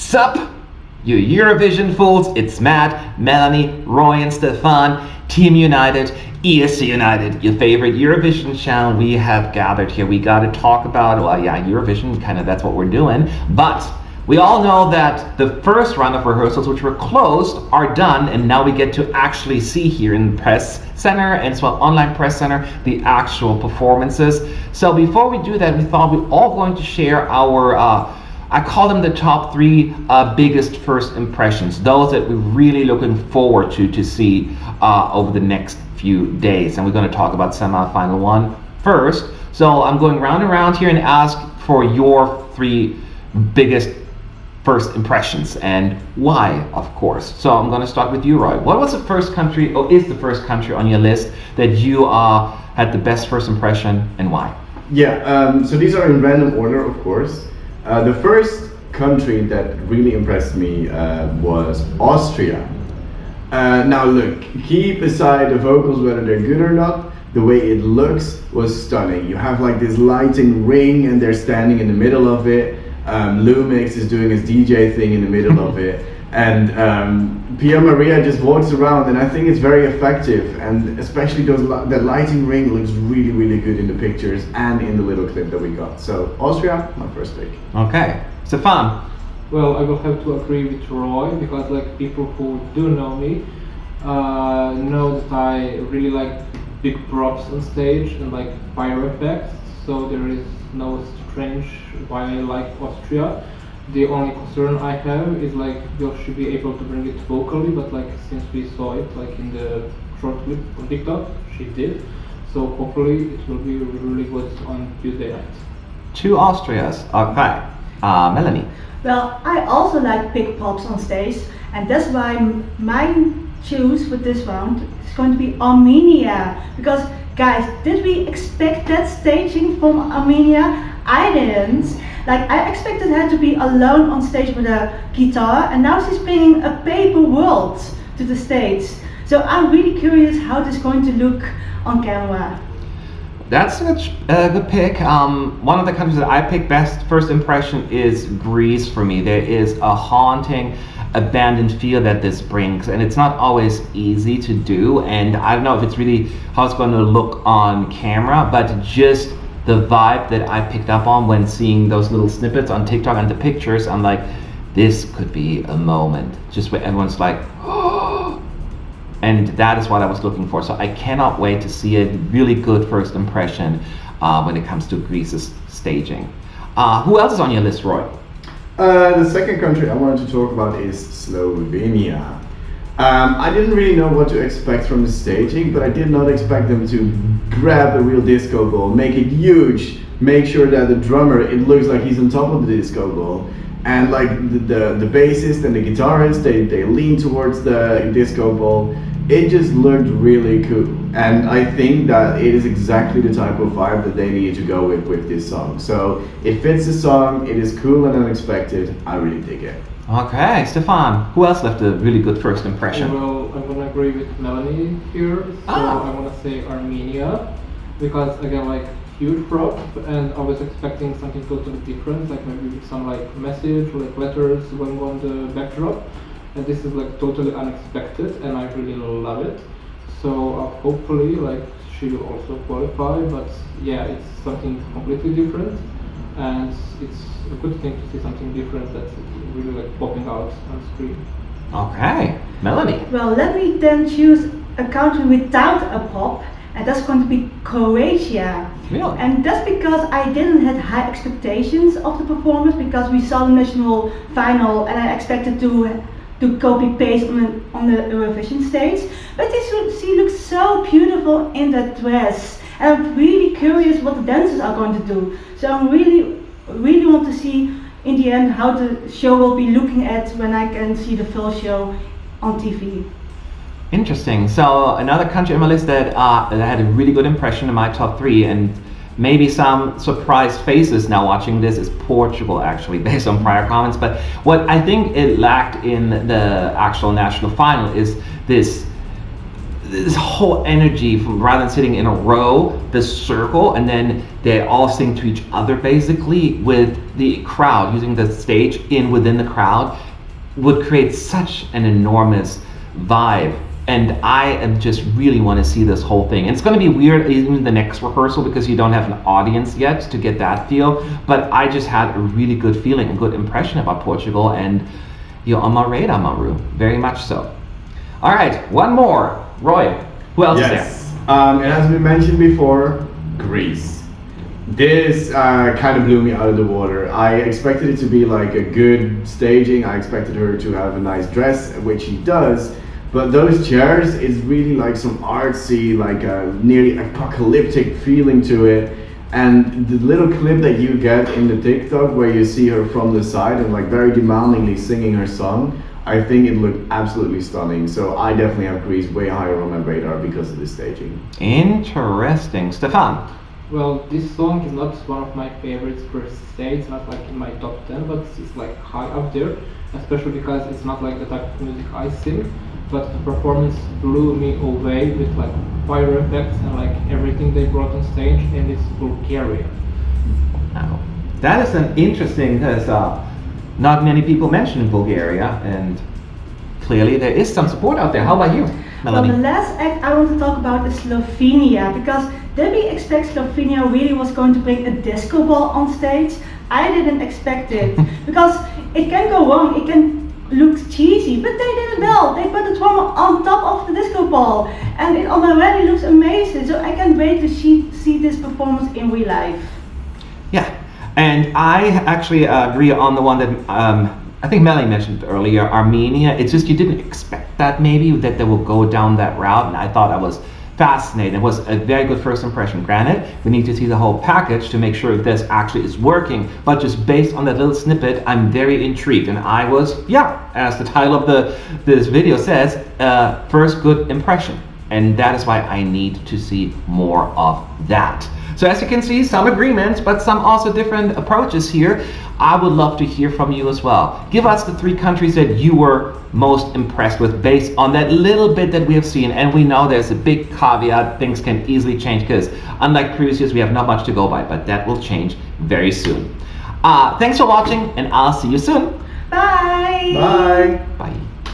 Sup, you Eurovision fools, it's Matt, Melanie, Roy and Stefan, Team United, ESC United, your favorite Eurovision channel. We have gathered here. We got to talk about, well, yeah, Eurovision, kind of that's what we're doing. But we all know that the first round of rehearsals, which were closed, are done, and now we get to actually see here in the press center and as well online press center the actual performances. So before we do that, we thought we're all going to share our I call them the top three biggest first impressions, those that we're really looking forward to see over the next few days. And we're going to talk about semi-final one first. So I'm going round and round here and ask for your three biggest first impressions and why, of course. So I'm going to start with you, Roy. What was the first country, or is the first country on your list that you had the best first impression and why? Yeah, so these are in random order, of course. The first country that really impressed me was Austria. Now look, keep aside the vocals, whether they're good or not, the way it looks was stunning. You have like this lighting ring and they're standing in the middle of it. Lumix is doing his DJ thing in the middle of it. And Pia Maria just walks around, and I think it's very effective, and especially that lighting ring looks really, really good in the pictures and in the little clip that we got. So Austria, my first pick. Okay, Stefan. Well, I will have to agree with Roy, because like people who do know me know that I really like big props on stage and like pyro effects. So there is no strange why I like Austria. The only concern I have is like you should be able to bring it vocally, but like since we saw it like in the short clip on TikTok, she did. So hopefully it will be really good on Tuesday night. Two Austrias. Okay. Melanie. Well, I also like big pops on stage, and that's why my choice for this round is going to be Armenia. Because guys, did we expect that staging from Armenia? I didn't. Like, I expected her to be alone on stage with a guitar, and now she's bringing a paper world to the stage. So I'm really curious how this is going to look on camera. That's a good pick. One of the countries that I picked best first impression is Greece for me. There is a haunting, abandoned feel that this brings, and it's not always easy to do, and I don't know if it's really how it's going to look on camera, but just the vibe that I picked up on when seeing those little snippets on TikTok and the pictures, I'm like, this could be a moment, just where everyone's like, oh, and that is what I was looking for. So I cannot wait to see a really good first impression when it comes to Greece's staging. Who else is on your list, Roy? The second country I wanted to talk about is Slovenia. I didn't really know what to expect from the staging, but I did not expect them to grab a real disco ball, make it huge, make sure that the drummer, it looks like he's on top of the disco ball, and like the bassist and the guitarist, they lean towards the disco ball. It just looked really cool, and I think that it is exactly the type of vibe that they need to go with this song. So it fits the song, it is cool and unexpected, I really dig it. Okay, Stefan, who else left a really good first impression? Well, I'm gonna agree with Melanie here. So I wanna say Armenia, because again, like huge prop, and I was expecting something totally different, like maybe with some like message, like letters going on the backdrop, and this is like totally unexpected, and I really love it. So hopefully, like she will also qualify, but yeah, it's something completely different, and it's a good thing to see something different that's really like popping out on screen. Okay, Melanie. Well, let me then choose a country without a pop, and that's going to be Croatia. Really? And that's because I didn't have high expectations of the performance, because we saw the national final and I expected to copy paste on the Eurovision stage. But she looks so beautiful in that dress, and I'm really curious what the dancers are going to do. So I'm really want to see in the end how the show will be looking at when I can see the full show on TV. Interesting. So another country on my list that had a really good impression in my top three, and maybe some surprised faces now watching this, is Portugal, actually, based on prior comments. But what I think it lacked in the actual national final is this this whole energy from rather than sitting in a row, this circle, and then they all sing to each other basically with the crowd, using the stage within the crowd, would create such an enormous vibe. And I am just really want to see this whole thing. And it's going to be weird even the next rehearsal because you don't have an audience yet to get that feel. But I just had a really good feeling, a good impression about Portugal, and you're on my radar, Maru, very much so. All right, one more. Roy, who else is there? And as we mentioned before, Greece. This kind of blew me out of the water. I expected it to be like a good staging. I expected her to have a nice dress, which she does. But those chairs is really like some artsy, like a nearly apocalyptic feeling to it. And the little clip that you get in the TikTok where you see her from the side and like very demandingly singing her song, I think it looked absolutely stunning. So I definitely have Greece way higher on my radar because of the staging. Interesting. Stefan? Well, this song is not one of my favorites per se. It's not like in my top 10, but it's like high up there, especially because it's not like the type of music I sing. But the performance blew me away with like fire effects and like everything they brought on stage, and it's Bulgaria. Wow. That is an interesting, because not many people mention Bulgaria, and clearly there is some support out there. How about you, Melanie? Well, the last act I want to talk about is Slovenia, because did we expect Slovenia really was going to bring a disco ball on stage? I didn't expect it, because it can go wrong, it can look cheesy, but they did it well. They put the drummer on top of the disco ball, and it already looks amazing, so I can't wait to see this performance in real life. Yeah, and I actually agree on the one that I think Melanie mentioned earlier, Armenia. It's just you didn't expect that maybe, that they will go down that route, and I thought I was fascinating. It was a very good first impression. Granted, we need to see the whole package to make sure if this actually is working, but just based on that little snippet, I'm very intrigued, and I was, as the title of this video says, first good impression, and that is why I need to see more of that. So as you can see, some agreements, but some also different approaches here. I would love to hear from you as well. Give us the 3 countries that you were most impressed with based on that little bit that we have seen. And we know there's a big caveat, things can easily change because unlike previous years, we have not much to go by, but that will change very soon. Thanks for watching, and I'll see you soon. Bye! Bye! Bye.